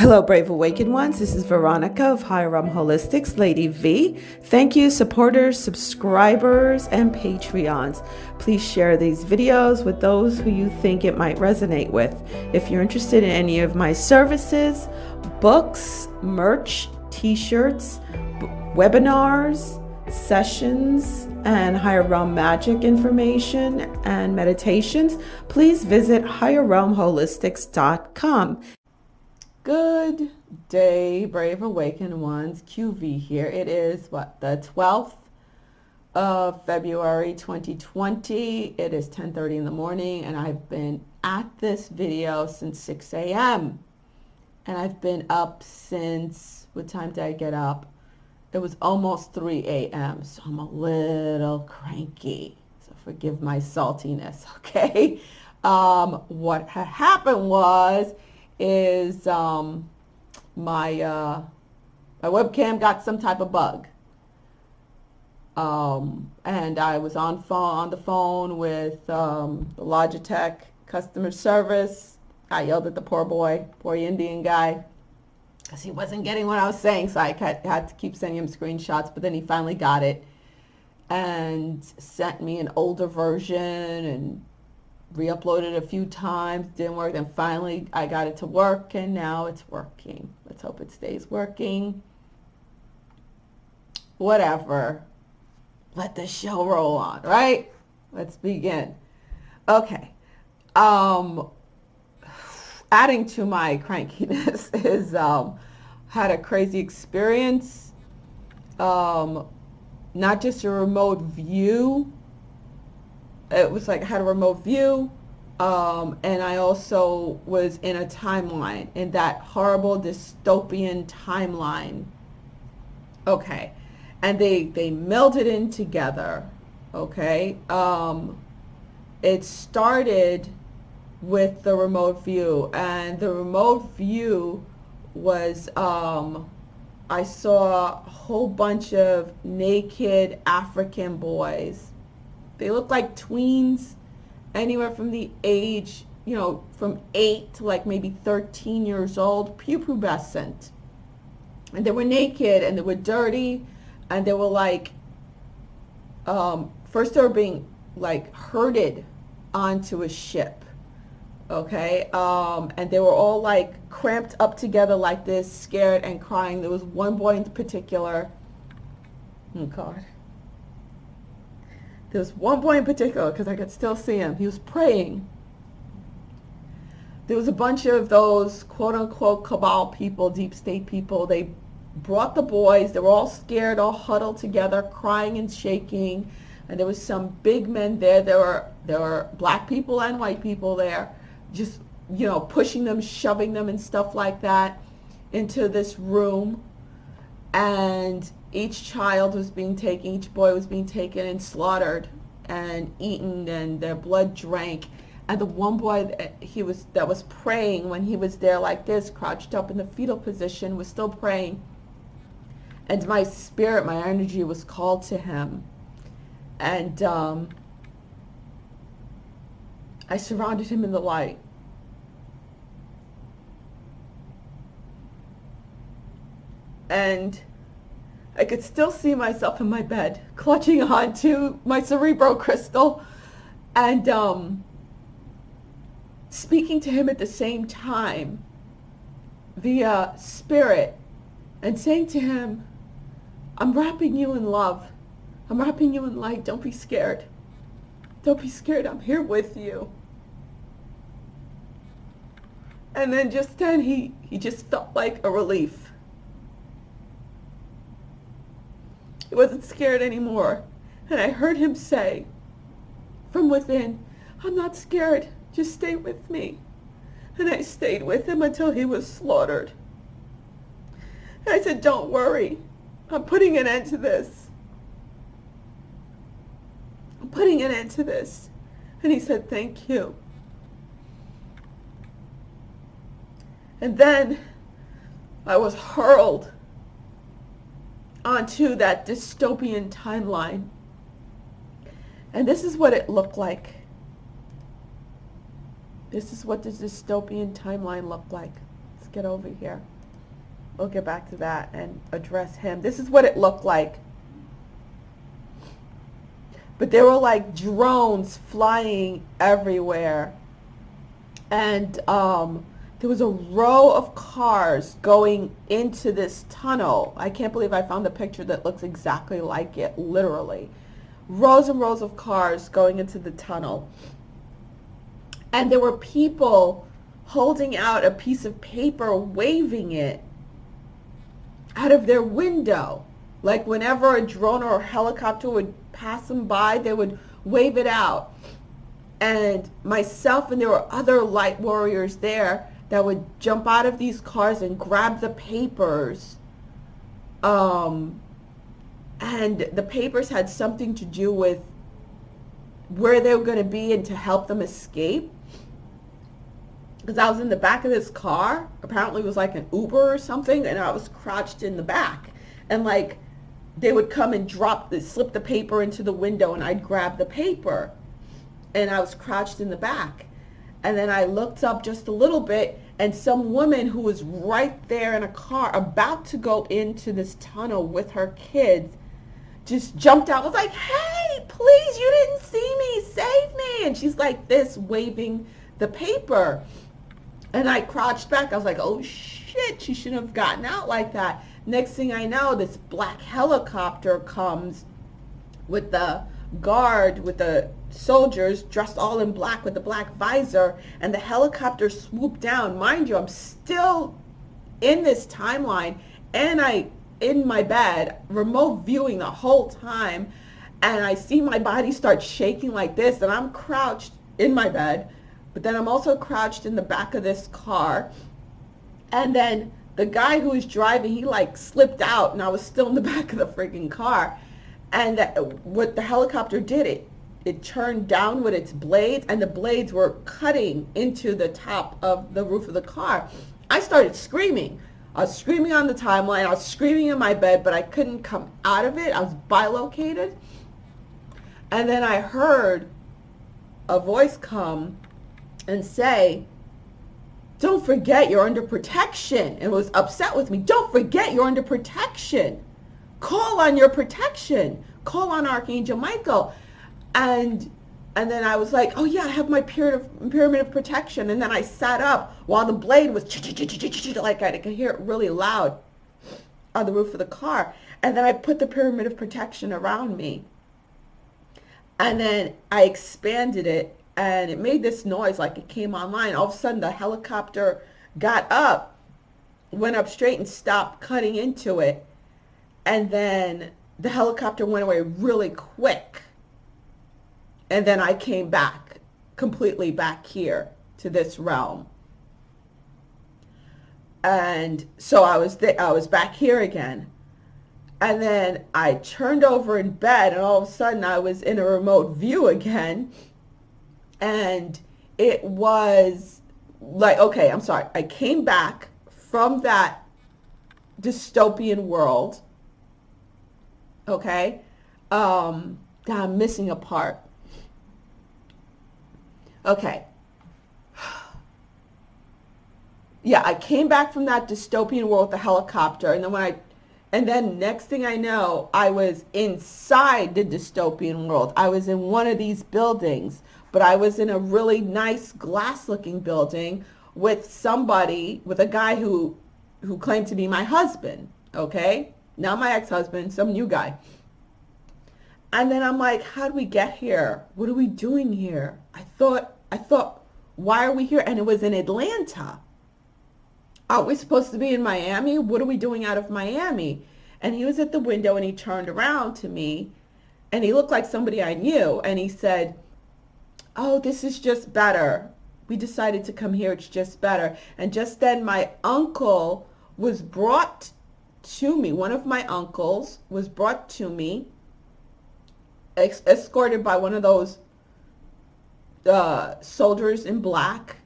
Hello, Brave Awakened Ones. This is Veronica of Higher Realm Holistics, Lady V. Thank you, supporters, subscribers, and Patreons. Please share these videos with those who you think it might resonate with. If you're interested in any of my services, books, merch, t-shirts, webinars, sessions, and Higher Realm magic information and meditations, please visit higherrealmholistics.com. Good day, Brave Awakened Ones. QV here. It is the 12th of February 2020. It is 10:30 in the morning, and I've been at this video since 6 a.m. And I've been up since, what time did I get up? It was almost 3 a.m. So I'm a little cranky. So forgive my saltiness, okay? What had happened is my webcam got some type of bug, and I was on the phone with the Logitech customer service. I yelled at the poor Indian guy, because he wasn't getting what I was saying, so I had to keep sending him screenshots. But then he finally got it and sent me an older version and re-uploaded a few times, didn't work. Then finally I got it to work, and now it's working. Let's hope it stays working. Whatever. Let the show roll on, right? Let's begin. Okay. Adding to my crankiness is had a crazy experience. Not just a remote view. It was like I had a remote view, and I also was in a timeline, in that horrible dystopian timeline. Okay, and they melded in together. Okay, it started with the remote view, and the remote view was I saw a whole bunch of naked African boys. They look like tweens, anywhere from the age, from 8 to like maybe 13 years old, pubescent. And they were naked, and they were dirty, and they were like, first they were being like herded onto a ship, okay? And they were all like cramped up together like this, scared and crying. There was one boy in particular, oh God. There was one boy in particular, because I could still see him. He was praying. There was a bunch of those quote-unquote Cabal people, deep state people. They brought the boys. They were all scared, all huddled together, crying and shaking. And there was some big men there. There were black people and white people there, just, pushing them, shoving them and stuff like that into this room. And each boy was being taken and slaughtered and eaten, and their blood drank. And the one boy that was praying, when he was there like this, crouched up in the fetal position, was still praying. And my spirit, my energy was called to him. And I surrounded him in the light. And I could still see myself in my bed, clutching onto my cerebro crystal and speaking to him at the same time via spirit, and saying to him, I'm wrapping you in love. I'm wrapping you in light. Don't be scared. Don't be scared. I'm here with you. And then just then he just felt like a relief. He wasn't scared anymore. And I heard him say from within, I'm not scared. Just stay with me. And I stayed with him until he was slaughtered. And I said, don't worry. I'm putting an end to this. I'm putting an end to this. And he said, thank you. And then I was hurled onto that dystopian timeline. And this is what it looked like. This is what the dystopian timeline looked like. Let's get over here. We'll get back to that and address him. This is what it looked like. But there were like drones flying everywhere. And there was a row of cars going into this tunnel. I can't believe I found a picture that looks exactly like it, literally. Rows and rows of cars going into the tunnel. And there were people holding out a piece of paper, waving it out of their window. Like whenever a drone or a helicopter would pass them by, they would wave it out. And myself and there were other light warriors there that would jump out of these cars and grab the papers. And the papers had something to do with where they were going to be and to help them escape. Because I was in the back of this car. Apparently it was like an Uber or something, and I was crouched in the back. And like they would come and slip the paper into the window, and I'd grab the paper. And I was crouched in the back. And then I looked up just a little bit, and some woman who was right there in a car about to go into this tunnel with her kids just jumped out, was like, "Hey, please, you didn't see me, save me." And she's like this, waving the paper. And I crouched back. I was like, oh shit, she shouldn't have gotten out like that. Next thing I know, this black helicopter comes with the guard, with the soldiers dressed all in black with the black visor, and the helicopter swooped down. Mind you, I'm still in this timeline, and in my bed, remote viewing the whole time, and I see my body start shaking like this, and I'm crouched in my bed, but then I'm also crouched in the back of this car. And then the guy who was driving, he like slipped out, and I was still in the back of the freaking car. And what the helicopter did, it turned down with its blades, and the blades were cutting into the top of the roof of the car. I started screaming. I was screaming on the timeline. I was screaming in my bed, but I couldn't come out of it. I was bilocated. And then I heard a voice come and say, "Don't forget you're under protection." And was upset with me. "Don't forget you're under protection. Call on your protection. Call on Archangel Michael." And then I was like, "Oh yeah, I have my pyramid of protection." And then I sat up while the blade was like I could hear it really loud on the roof of the car. And then I put the pyramid of protection around me. And then I expanded it, and it made this noise like it came online. All of a sudden the helicopter got up, went up straight and stopped cutting into it. And then the helicopter went away really quick. And then I came back, completely back here to this realm. And so I was back here again. And then I turned over in bed, and all of a sudden I was in a remote view again. And it was like, okay, I'm sorry. I came back from that dystopian world. Okay. God, I'm missing a part. Okay. Yeah, I came back from that dystopian world with the helicopter, and then next thing I know, I was inside the dystopian world. I was in one of these buildings, but I was in a really nice glass-looking building with a guy who claimed to be my husband, okay? Not my ex-husband, some new guy. And then I'm like, how did we get here? What are we doing here? I thought, why are we here? And it was in Atlanta. Are we supposed to be in Miami? What are we doing out of Miami? And he was at the window, and he turned around to me, and he looked like somebody I knew. And he said, "Oh, this is just better. We decided to come here. It's just better." And just then my uncle was brought to me. One of my uncles was brought to me, escorted by one of those soldiers in black.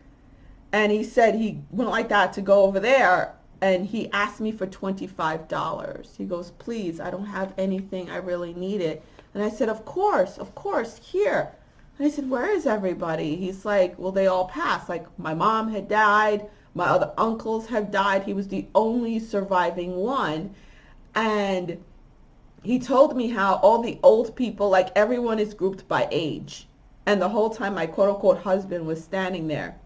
And he said he went like that to go over there, and he asked me for $25. He goes, "Please, I don't have anything. I really need it." And I said, of course, here. And I said, "Where is everybody?" He's like, "Well, they all passed. Like, my mom had died. My other uncles have died. He was the only surviving one. And he told me how all the old people, like everyone is grouped by age. And the whole time my quote unquote husband was standing there.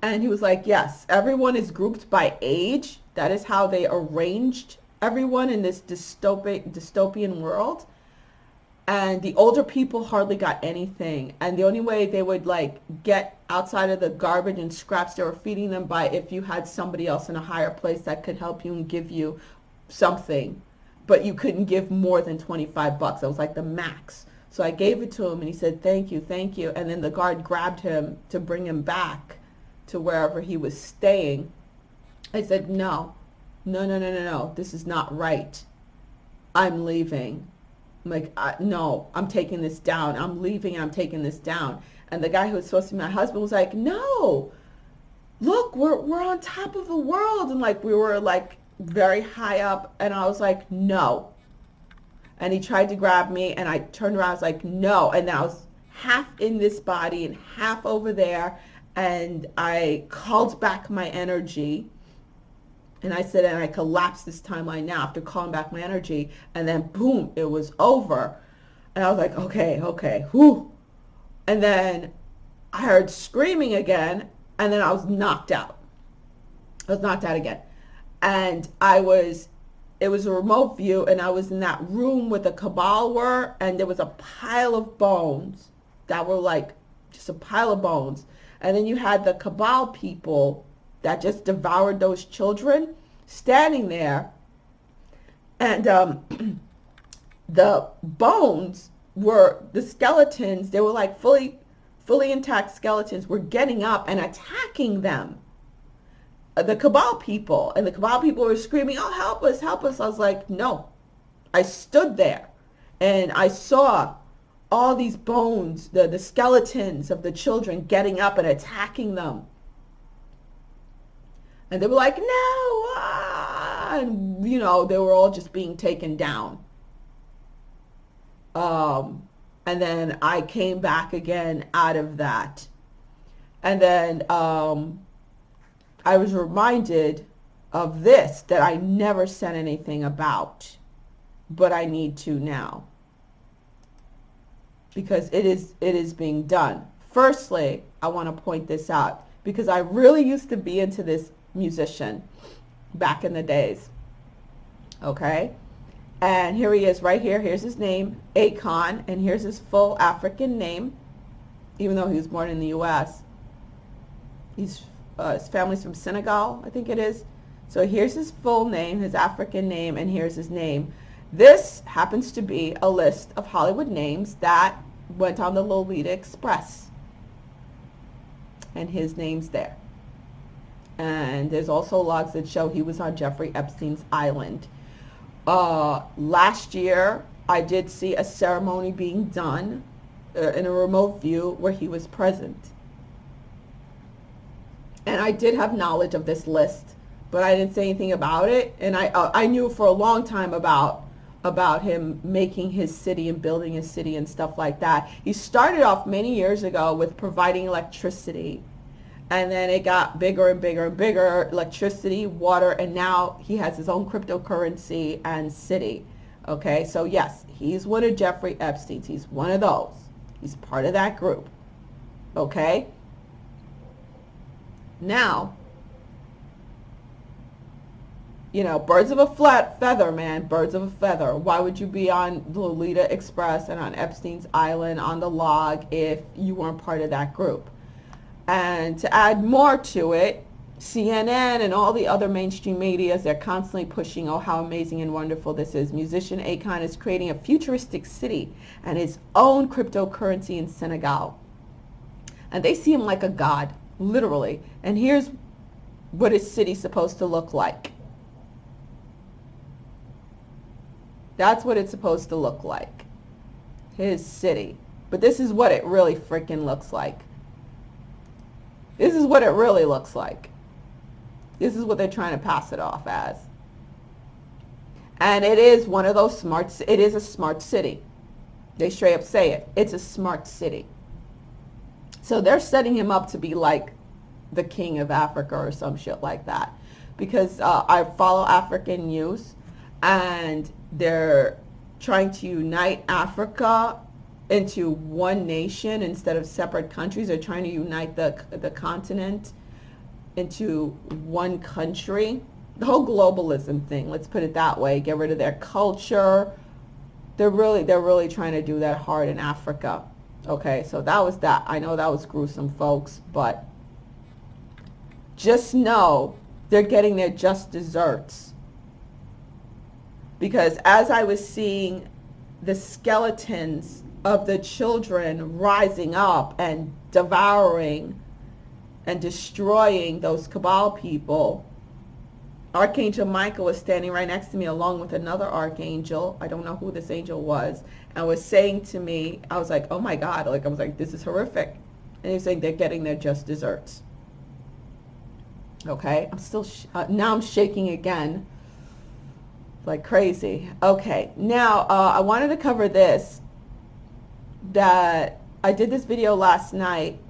And he was like, yes, everyone is grouped by age. That is how they arranged everyone in this dystopian world. And the older people hardly got anything. And the only way they would like get outside of the garbage and scraps they were feeding them by if you had somebody else in a higher place that could help you and give you something. But you couldn't give more than $25. That was like the max. So I gave it to him and he said, thank you, thank you. And then the guard grabbed him to bring him back to wherever he was staying. I said, no, this is not right. I'm leaving. I'm like, no, I'm taking this down. I'm leaving and I'm taking this down. And the guy who was supposed to be my husband was like, no, look, we're on top of the world. And like, we were like very high up. And I was like, no. And he tried to grab me and I turned around. I was like, no. And I was half in this body and half over there. And I called back my energy. And I said, and I collapsed this timeline now after calling back my energy. And then boom, it was over. And I was like, okay, whew. And then I heard screaming again. And then I was knocked out. I was knocked out again. And it was a remote view. And I was in that room where the Cabal were. And there was a pile of bones that were like just a pile of bones. And then you had the Cabal people that just devoured those children standing there. And the bones were the skeletons. They were like fully intact skeletons were getting up and attacking them. The Cabal people. And the Cabal people were screaming, oh, help us, help us. I was like, no. I stood there and I saw all these bones, the skeletons of the children getting up and attacking them. And they were like, no, and you know, they were all just being taken down. And then I came back again out of that. And then I was reminded of this that I never said anything about, but I need to now. Because it is being done. Firstly, I want to point this out because I really used to be into this musician back in the days. Okay? And here he is right here. Here's his name, Akon, and here's his full African name, even though he was born in the U.S. His family's from Senegal, I think it is. So here's his full name, his African name, and here's his name. This happens to be a list of Hollywood names that went on the Lolita Express. And his name's there. And there's also logs that show he was on Jeffrey Epstein's island. Last year, I did see a ceremony being done in a remote view where he was present. And I did have knowledge of this list, but I didn't say anything about it. And I knew for a long time about him making his city and building his city and stuff like that. He started off many years ago with providing electricity. And then it got bigger and bigger and bigger, electricity, water, and now he has his own cryptocurrency and city. Okay, so yes, he's one of Jeffrey Epstein's. He's one of those. He's part of that group. Okay? Now, you know, birds of a feather, man, birds of a feather. Why would you be on Lolita Express and on Epstein's Island on the log if you weren't part of that group? And to add more to it, CNN and all the other mainstream medias, they're constantly pushing, oh, how amazing and wonderful this is. Musician Akon is creating a futuristic city and his own cryptocurrency in Senegal. And they see him like a god, literally. And here's what his city's supposed to look like. That's what it's supposed to look like. His city. But this is what it really freaking looks like. This is what it really looks like. This is what they're trying to pass it off as. And it is one of those it is a smart city. They straight up say it. It's a smart city. So they're setting him up to be like the king of Africa or some shit like that. Because I follow African news, and they're trying to unite Africa into one nation instead of separate countries. They're trying to unite the continent into one country. The whole globalism thing, let's put it that way, get rid of their culture. They're really trying to do that hard in Africa. Okay, so that was that. I know that was gruesome, folks, but just know they're getting their just desserts. Because as I was seeing the skeletons of the children rising up and devouring and destroying those Cabal people, Archangel Michael was standing right next to me along with another archangel. I don't know who this angel was, and was saying to me, I was like, oh my God, like I was like, this is horrific. And he was saying they're getting their just desserts. Okay, I'm still, now I'm shaking again like crazy. Okay, now I wanted to cover this, that I did this video last night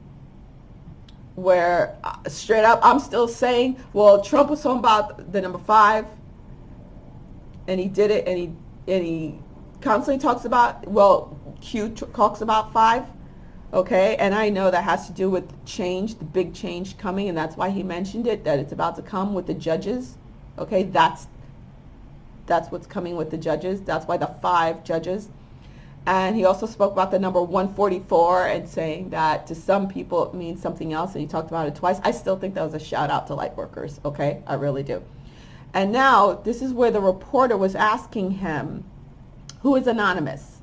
where straight up I'm still saying, well, Trump was talking about the number 5, and he did it, and he constantly talks about, well, Q talks about 5, okay, and I know that has to do with change, the big change coming, and that's why he mentioned it, that it's about to come with the judges, okay, that's what's coming with the judges, that's why the 5 judges. And he also spoke about the number 144 and saying that to some people it means something else, and he talked about it twice. I still think that was a shout out to light workers, okay? I really do. And now this is where the reporter was asking him, who is anonymous?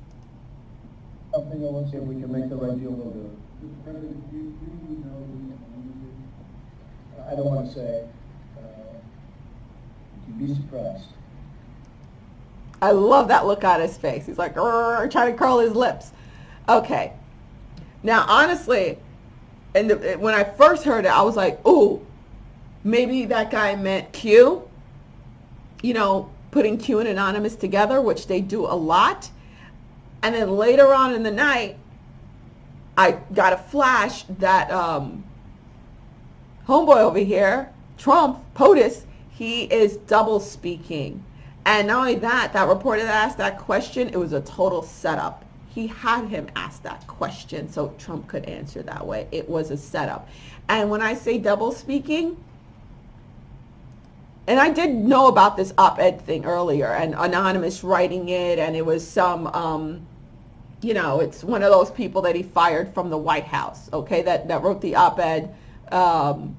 Something I want to say, we can make the right deal with it. I don't want to say, you'd be surprised. I love that look on his face. He's like, trying to curl his lips. Okay. Now, honestly, when I first heard it, I was like, ooh, maybe that guy meant Q. You know, putting Q and Anonymous together, which they do a lot. And then later on in the night, I got a flash that homeboy over here, Trump, POTUS, he is double speaking. And not only that, that reporter that asked that question, it was a total setup. He had him ask that question so Trump could answer that way. It was a setup. And when I say double speaking, and I did know about this op-ed thing earlier, and Anonymous writing it, and it was some, you know, it's one of those people that he fired from the White House, okay, that wrote the op-ed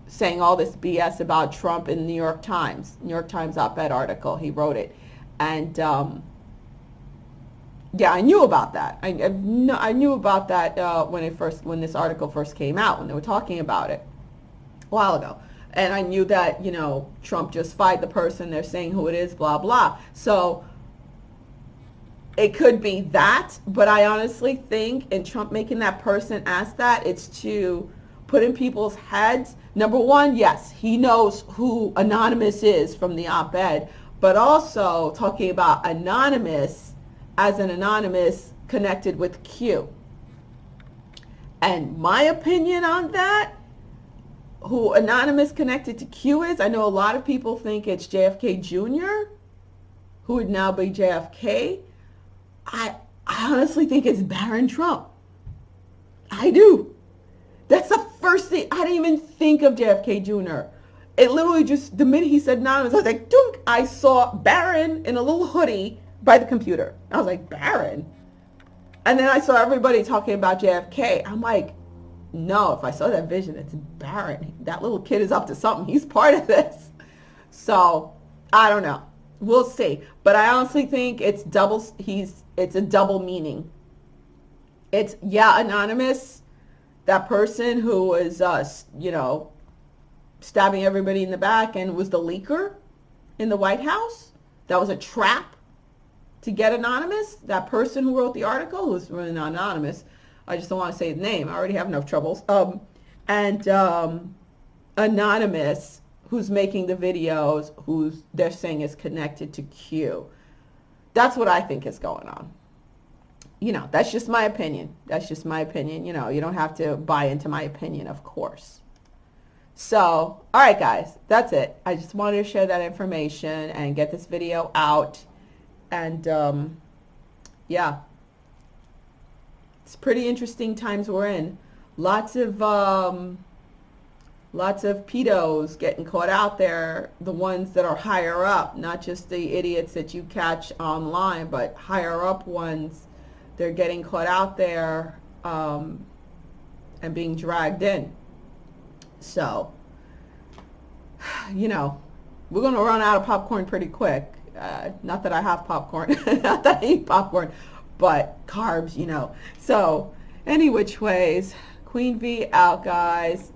saying all this BS about Trump in the New York Times op-ed article. He wrote it, and yeah, I knew about that. I knew about that when this article first came out, when they were talking about it a while ago, and I knew that, you know, Trump just fired the person. They're saying who it is, blah blah. So it could be that, but I honestly think in Trump making that person ask that, it's to put in people's heads, number one, yes, he knows who Anonymous is from the op-ed, but also talking about Anonymous as an Anonymous connected with Q. And my opinion on that, who Anonymous connected to Q is, I know a lot of people think it's JFK Jr., who would now be JFK. I honestly think it's Barron Trump. I do. That's the first thing. I didn't even think of JFK Jr. It literally just, the minute he said anonymous, I was like, dunk. I saw Barron in a little hoodie by the computer. I was like, Barron? And then I saw everybody talking about JFK. I'm like, no, if I saw that vision, it's Barron. That little kid is up to something. He's part of this. So, I don't know. We'll see. But I honestly think it's a double meaning. It's, yeah, Anonymous, that person who was, you know, stabbing everybody in the back and was the leaker in the White House. That was a trap to get Anonymous. That person who wrote the article, who's really not anonymous, I just don't want to say his name. I already have enough troubles. Anonymous, who's making the videos, who's they're saying is connected to Q. That's what I think is going on. You know, that's just my opinion. That's just my opinion. You know, you don't have to buy into my opinion, of course. So, all right, guys, that's it. I just wanted to share that information and get this video out. And yeah, it's pretty interesting times we're in. Lots of pedos getting caught out there, the ones that are higher up, not just the idiots that you catch online, but higher up ones. They're getting caught out there and being dragged in. So, you know, we're going to run out of popcorn pretty quick. Not that I have popcorn, not that I eat popcorn, but carbs, you know. So, any which ways, Queen V out, guys.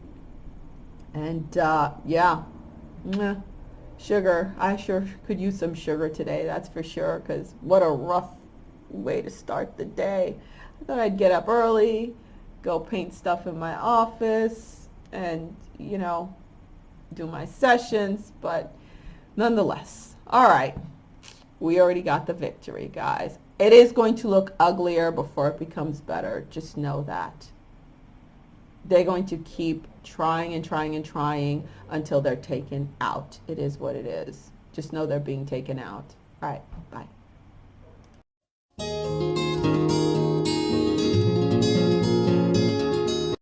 And yeah, sugar. I sure could use some sugar today, that's for sure, because what a rough way to start the day. I thought I'd get up early, go paint stuff in my office, and, you know, do my sessions, but nonetheless. All right, we already got the victory, guys. It is going to look uglier before it becomes better. Just know that. They're going to keep trying and trying and trying until they're taken out. It is what it is. Just know they're being taken out. All right, bye.